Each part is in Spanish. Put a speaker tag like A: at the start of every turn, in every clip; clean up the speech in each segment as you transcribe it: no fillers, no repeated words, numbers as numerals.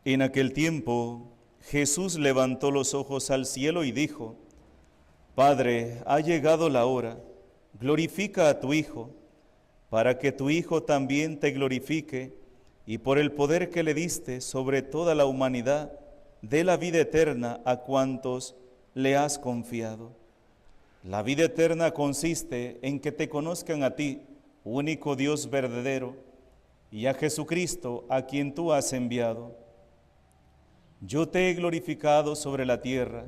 A: En aquel tiempo, Jesús levantó los ojos al cielo y dijo: Padre, ha llegado la hora, glorifica a tu Hijo, para que tu Hijo también te glorifique, y por el poder que le diste sobre toda la humanidad, dé la vida eterna a cuantos le has confiado. La vida eterna consiste en que te conozcan a ti, único Dios verdadero, y a Jesucristo, a quien tú has enviado. Yo te he glorificado sobre la tierra,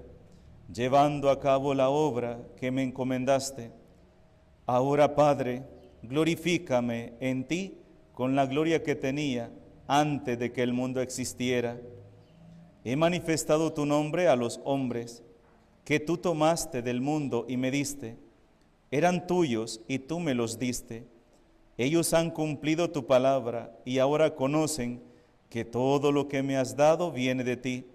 A: llevando a cabo la obra que me encomendaste. Ahora, Padre, glorifícame en ti con la gloria que tenía antes de que el mundo existiera. He manifestado tu nombre a los hombres, que tú tomaste del mundo y me diste. Eran tuyos y tú me los diste. Ellos han cumplido tu palabra y ahora conocen que todo lo que me has dado viene de ti,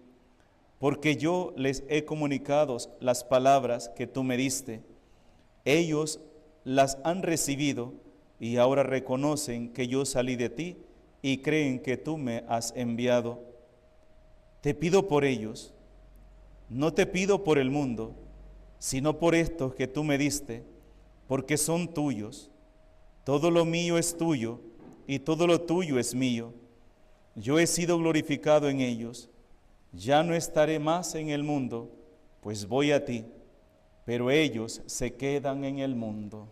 A: porque yo les he comunicado las palabras que tú me diste. Ellos las han recibido y ahora reconocen que yo salí de ti y creen que tú me has enviado. Te pido por ellos, no te pido por el mundo, sino por estos que tú me diste, porque son tuyos. Todo lo mío es tuyo y todo lo tuyo es mío. Yo he sido glorificado en ellos. Ya no estaré más en el mundo, pues voy a ti, pero ellos se quedan en el mundo.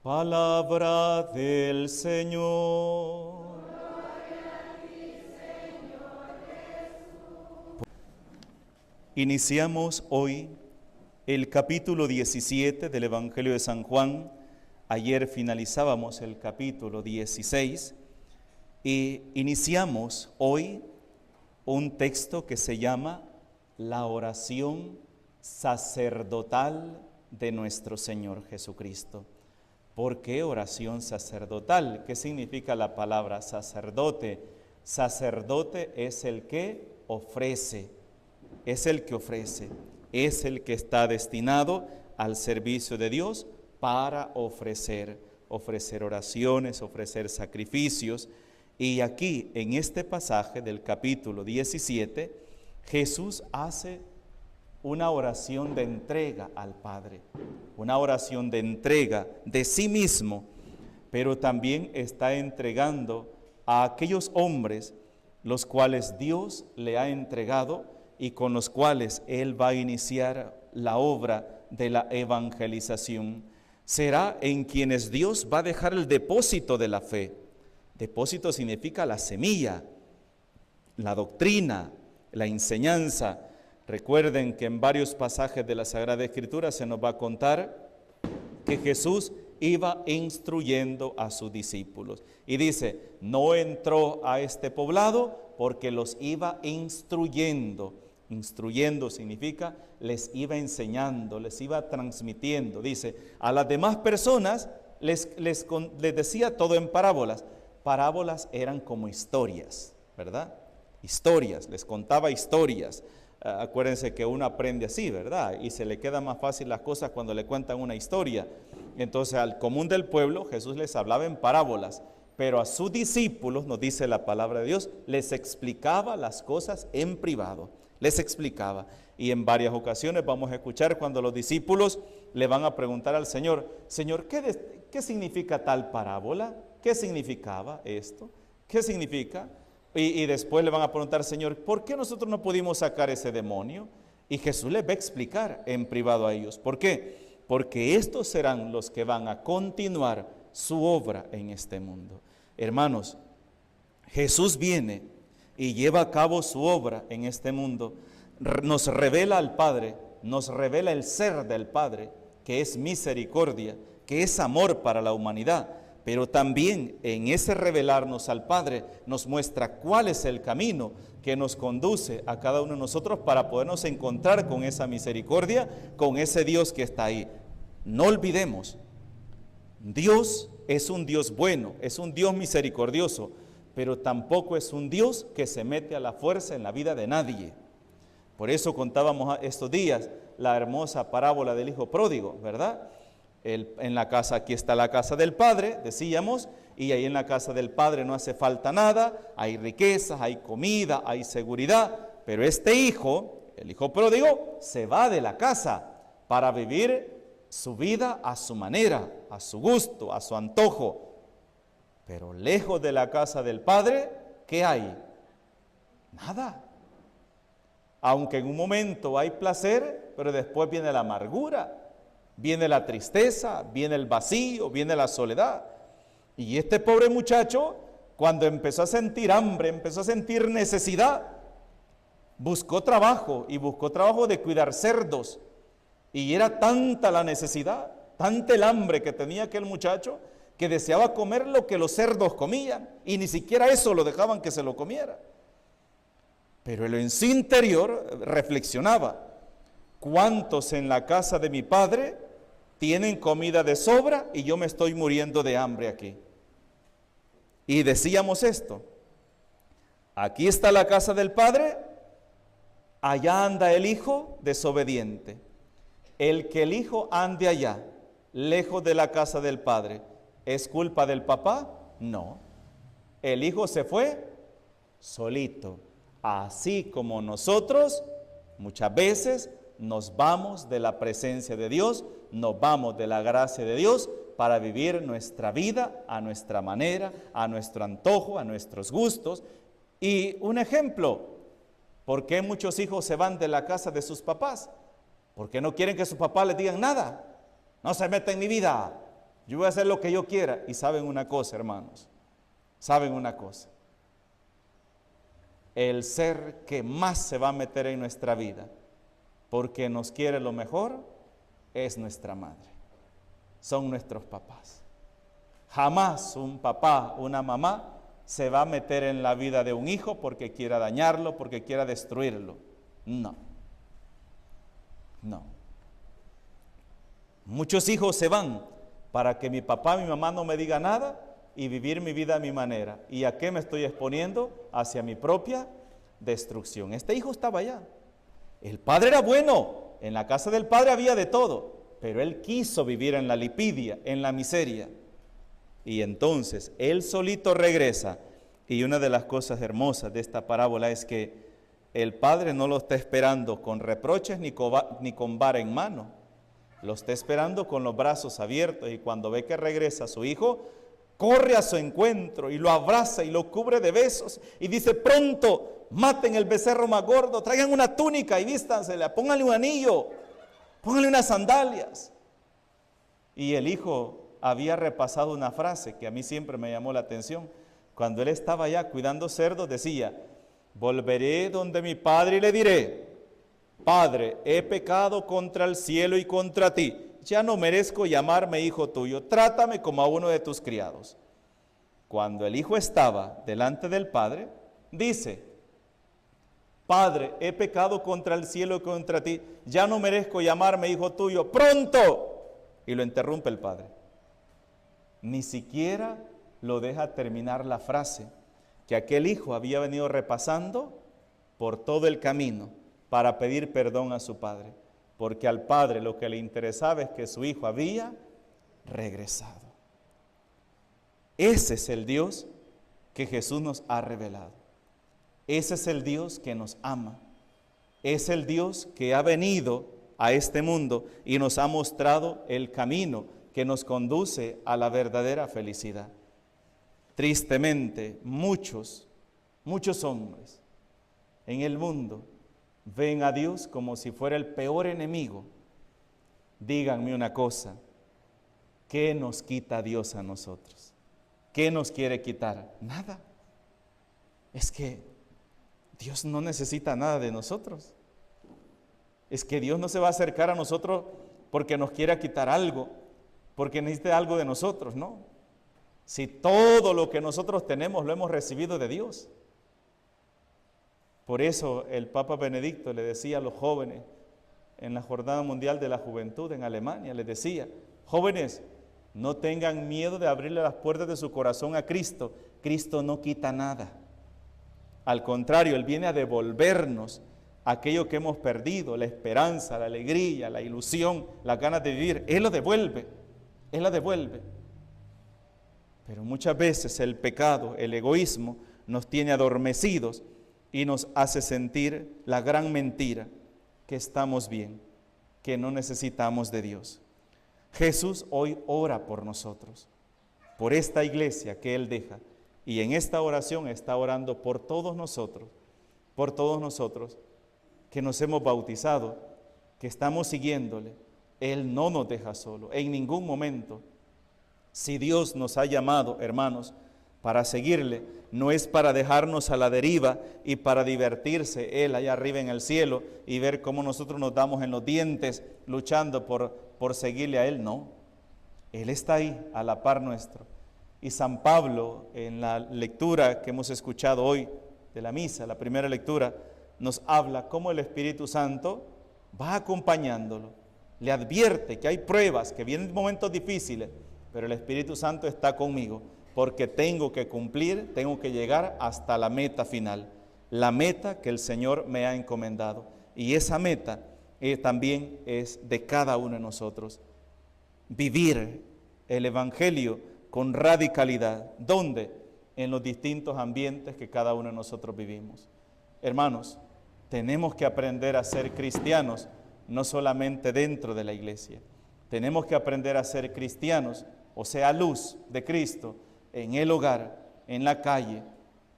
A: Palabra del Señor.
B: Gloria a ti, Señor Jesús.
A: Iniciamos hoy el capítulo 17 del Evangelio de San Juan. Ayer finalizábamos el capítulo 16 y iniciamos hoy un texto que se llama la oración sacerdotal de nuestro Señor Jesucristo. ¿Por qué oración sacerdotal? ¿Qué significa la palabra sacerdote? Sacerdote es el que ofrece, es el que ofrece, es el que está destinado al servicio de Dios para ofrecer oraciones, ofrecer sacrificios. Y aquí, en este pasaje del capítulo 17, Jesús hace una oración de entrega al Padre, una oración de entrega de sí mismo, pero también está entregando a aquellos hombres los cuales Dios le ha entregado y con los cuales Él va a iniciar la obra de la evangelización. Será en quienes Dios va a dejar el depósito de la fe. Depósito significa la semilla, la doctrina, la enseñanza. Recuerden que en varios pasajes de la Sagrada Escritura se nos va a contar que Jesús iba instruyendo a sus discípulos. Y dice, no entró a este poblado porque los iba instruyendo. Instruyendo significa les iba enseñando, les iba transmitiendo. Dice, a las demás personas les decía todo en parábolas. Parábolas eran como historias, ¿verdad? Historias, les contaba historias. Acuérdense que uno aprende así, ¿verdad? Y se le queda más fácil las cosas cuando le cuentan una historia. Entonces, al común del pueblo, Jesús les hablaba en parábolas, pero a sus discípulos, nos dice la palabra de Dios, les explicaba las cosas en privado. Les explicaba. Y en varias ocasiones vamos a escuchar cuando los discípulos le van a preguntar al Señor, Señor, ¿qué significa tal parábola? ¿Qué significaba esto? ¿Qué significa? Y después le van a preguntar, Señor, ¿por qué nosotros no pudimos sacar ese demonio? Y Jesús les va a explicar en privado a ellos. ¿Por qué? Porque estos serán los que van a continuar su obra en este mundo. Hermanos, Jesús viene y lleva a cabo su obra en este mundo. Nos revela al Padre, nos revela el ser del Padre, que es misericordia, que es amor para la humanidad. Pero también en ese revelarnos al Padre nos muestra cuál es el camino que nos conduce a cada uno de nosotros para podernos encontrar con esa misericordia, con ese Dios que está ahí. No olvidemos, Dios es un Dios bueno, es un Dios misericordioso, pero tampoco es un Dios que se mete a la fuerza en la vida de nadie. Por eso contábamos estos días la hermosa parábola del hijo pródigo, ¿verdad? En la casa, aquí está la casa del Padre, decíamos, y ahí en la casa del Padre no hace falta nada, hay riquezas, hay comida, hay seguridad, pero este hijo, el hijo pródigo, se va de la casa para vivir su vida a su manera, a su gusto, a su antojo. Pero lejos de la casa del Padre, ¿qué hay? Nada. Aunque en un momento hay placer, pero después viene la amargura, viene la tristeza, viene el vacío, viene la soledad. Y este pobre muchacho, cuando empezó a sentir hambre, empezó a sentir necesidad, buscó trabajo y buscó trabajo de cuidar cerdos. Y era tanta la necesidad, tanta el hambre que tenía aquel muchacho, que deseaba comer lo que los cerdos comían, y ni siquiera eso lo dejaban que se lo comiera. Pero en su interior reflexionaba: ¿cuántos en la casa de mi padre tienen comida de sobra y yo me estoy muriendo de hambre aquí? Y decíamos esto: aquí está la casa del Padre, allá anda el hijo desobediente. El que el hijo ande allá, lejos de la casa del Padre, ¿es culpa del papá? No. El hijo se fue solito. Así como nosotros muchas veces nos vamos de la presencia de Dios, nos vamos de la gracia de Dios para vivir nuestra vida a nuestra manera, a nuestro antojo, a nuestros gustos. Y un ejemplo: ¿por qué muchos hijos se van de la casa de sus papás? Porque no quieren que sus papás les digan nada. No se meta en mi vida, yo voy a hacer lo que yo quiera. Y saben una cosa, hermanos, saben una cosa: el ser que más se va a meter en nuestra vida porque nos quiere lo mejor es nuestra madre, son nuestros papás. Jamás un papá, una mamá se va a meter en la vida de un hijo porque quiera dañarlo, porque quiera destruirlo. No. Muchos hijos se van para que mi papá, mi mamá no me diga nada y vivir mi vida a mi manera. ¿Y a qué me estoy exponiendo? Hacia mi propia destrucción. Este hijo estaba allá. El padre era bueno. En la casa del padre había de todo. Pero él quiso vivir en la lipidia, en la miseria. Y entonces él solito regresa. Y una de las cosas hermosas de esta parábola es que el padre no lo está esperando con reproches ni con vara en mano. Lo está esperando con los brazos abiertos. Y cuando ve que regresa su hijo, corre a su encuentro y lo abraza y lo cubre de besos. Y dice: pronto, maten el becerro más gordo, traigan una túnica y vístansela, pónganle un anillo, pónganle unas sandalias. Y el hijo había repasado una frase que a mí siempre me llamó la atención. Cuando él estaba allá cuidando cerdos, decía: volveré donde mi padre y le diré: Padre, he pecado contra el cielo y contra ti, ya no merezco llamarme hijo tuyo, trátame como a uno de tus criados. Cuando el hijo estaba delante del padre, dice: Padre, he pecado contra el cielo y contra ti, ya no merezco llamarme hijo tuyo, pronto. Y lo interrumpe el padre. Ni siquiera lo deja terminar la frase que aquel hijo había venido repasando por todo el camino para pedir perdón a su padre, porque al padre lo que le interesaba es que su hijo había regresado. Ese es el Dios que Jesús nos ha revelado. Ese es el Dios que nos ama. Es el Dios que ha venido a este mundo y nos ha mostrado el camino que nos conduce a la verdadera felicidad. Tristemente, muchos hombres en el mundo ven a Dios como si fuera el peor enemigo. Díganme una cosa: ¿qué nos quita Dios a nosotros? ¿Qué nos quiere quitar? Nada. Es que Dios no necesita nada de nosotros. Es que Dios no se va a acercar a nosotros porque nos quiera quitar algo, porque necesita algo de nosotros, no. Si todo lo que nosotros tenemos lo hemos recibido de Dios. Por eso el Papa Benedicto le decía a los jóvenes en la Jornada Mundial de la Juventud en Alemania, les decía: jóvenes, no tengan miedo de abrirle las puertas de su corazón a Cristo. Cristo no quita nada. Al contrario, Él viene a devolvernos aquello que hemos perdido, la esperanza, la alegría, la ilusión, las ganas de vivir. Él lo devuelve. Él la devuelve. Pero muchas veces el pecado, el egoísmo, nos tiene adormecidos y nos hace sentir la gran mentira, que estamos bien, que no necesitamos de Dios. Jesús hoy ora por nosotros, por esta iglesia que Él deja, y en esta oración está orando por todos nosotros que nos hemos bautizado, que estamos siguiéndole. Él no nos deja solo, en ningún momento. Si Dios nos ha llamado, hermanos, para seguirle, no es para dejarnos a la deriva y para divertirse Él allá arriba en el cielo y ver cómo nosotros nos damos en los dientes luchando por seguirle a Él, no. Él está ahí a la par nuestro. Y San Pablo, en la lectura que hemos escuchado hoy de la misa, la primera lectura, nos habla cómo el Espíritu Santo va acompañándolo. Le advierte que hay pruebas, que vienen momentos difíciles, pero el Espíritu Santo está conmigo, porque tengo que cumplir, tengo que llegar hasta la meta final, la meta que el Señor me ha encomendado. Y esa meta también es de cada uno de nosotros. Vivir el Evangelio con radicalidad. ¿Dónde? En los distintos ambientes que cada uno de nosotros vivimos. Hermanos, tenemos que aprender a ser cristianos, no solamente dentro de la iglesia. Tenemos que aprender a ser cristianos, o sea, luz de Cristo, en el hogar, en la calle,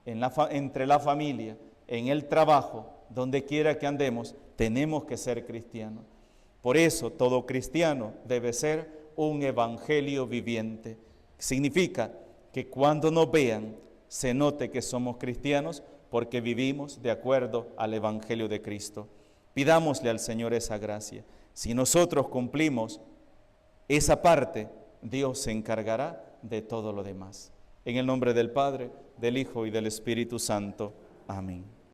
A: entre la familia, en el trabajo, donde quiera que andemos, tenemos que ser cristianos. Por eso, todo cristiano debe ser un evangelio viviente. Significa que cuando nos vean, se note que somos cristianos porque vivimos de acuerdo al evangelio de Cristo. Pidámosle al Señor esa gracia. Si nosotros cumplimos esa parte, Dios se encargará de todo lo demás. En el nombre del Padre, del Hijo y del Espíritu Santo. Amén.